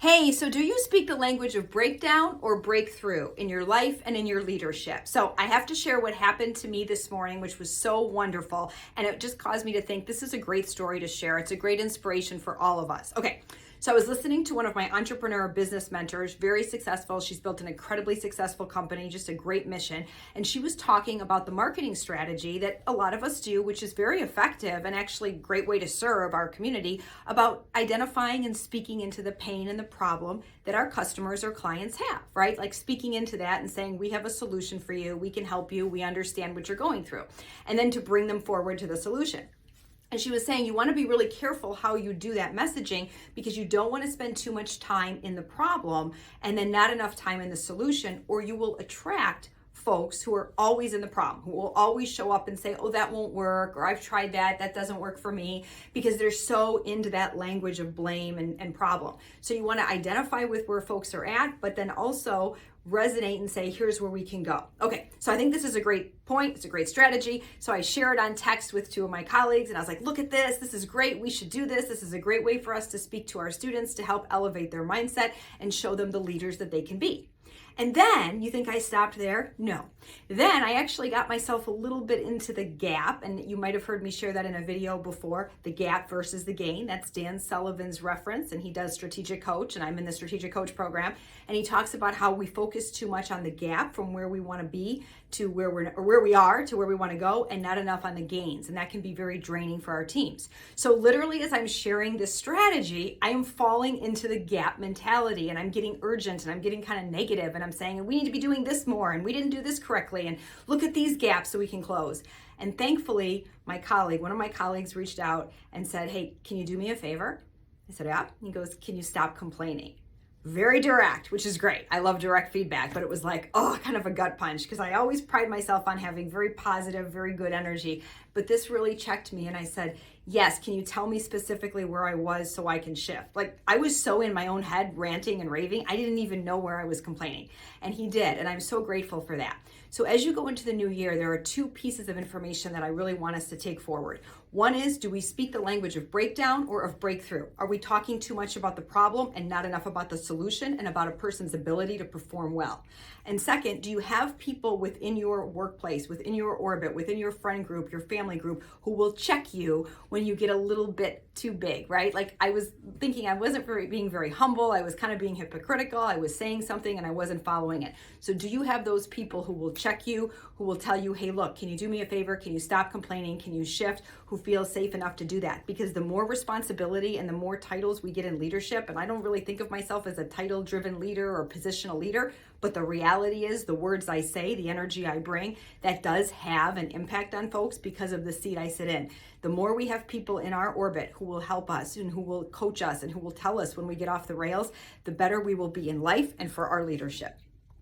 Hey, so do you speak the language of breakdown or breakthrough in your life and in your leadership? So I have to share what happened to me this morning, which was so wonderful. And it just caused me to think this is a great story to share. It's a great inspiration for all of us. Okay. So I was listening to one of my entrepreneur business mentors, very successful. She's built an incredibly successful company, just a great mission. And she was talking about the marketing strategy that a lot of us do, which is very effective and actually a great way to serve our community, about identifying and speaking into the pain and the problem that our customers or clients have, right? Like speaking into that and saying, we have a solution for you, we can help you, we understand what you're going through. And then to bring them forward to the solution. And she was saying you want to be really careful how you do that messaging because you don't want to spend too much time in the problem and then not enough time in the solution, or you will attract folks who are always in the problem, who will always show up and say, oh, that won't work, or I've tried that doesn't work for me, because they're so into that language of blame and problem. So you want to identify with where folks are at, but then also resonate and say, here's where we can go. Okay, so I think this is a great point. It's a great strategy. So I shared on text with two of my colleagues and I was like, look at this. This is great. We should do this. This is a great way for us to speak to our students to help elevate their mindset and show them the leaders that they can be. And then you think I stopped there? No. Then I actually got myself a little bit into the gap, and you might have heard me share that in a video before, the gap versus the gain. That's Dan Sullivan's reference, and he does Strategic Coach, and I'm in the Strategic Coach program, and he talks about how we focus too much on the gap from where we want to be to where we are to where we want to go, and not enough on the gains, and that can be very draining for our teams. So literally, as I'm sharing this strategy, I am falling into the gap mentality, and I'm getting urgent, and I'm getting kind of negative, and I'm saying, we need to be doing this more, and we didn't do this correctly, and look at these gaps so we can close. And thankfully, one of my colleagues reached out and said, hey, can you do me a favor? I said, yeah. He goes, can you stop complaining? Very direct, which is great. I love direct feedback, but it was like, oh, kind of a gut punch, because I always pride myself on having very positive, very good energy. But this really checked me, and I said, yes, can you tell me specifically where I was so I can shift? Like, I was so in my own head ranting and raving, I didn't even know where I was complaining. And he did, and I'm so grateful for that. So as you go into the new year, there are two pieces of information that I really want us to take forward. One is, do we speak the language of breakdown or of breakthrough? Are we talking too much about the problem and not enough about the solution and about a person's ability to perform well? And second, do you have people within your workplace, within your orbit, within your friend group, your family group, who will check you when you get a little bit too big, right? Like, I was thinking I wasn't being very humble. I was kind of being hypocritical. I was saying something and I wasn't following it. So do you have those people who will check you, who will tell you, hey, look, can you do me a favor? Can you stop complaining? Can you shift? Who feel safe enough to do that? Because the more responsibility and the more titles we get in leadership, and I don't really think of myself as a title-driven leader or positional leader, but the reality is the words I say, the energy I bring, that does have an impact on folks because of the seat I sit in. The more we have people in our orbit who will help us and who will coach us and who will tell us when we get off the rails, the better we will be in life and for our leadership.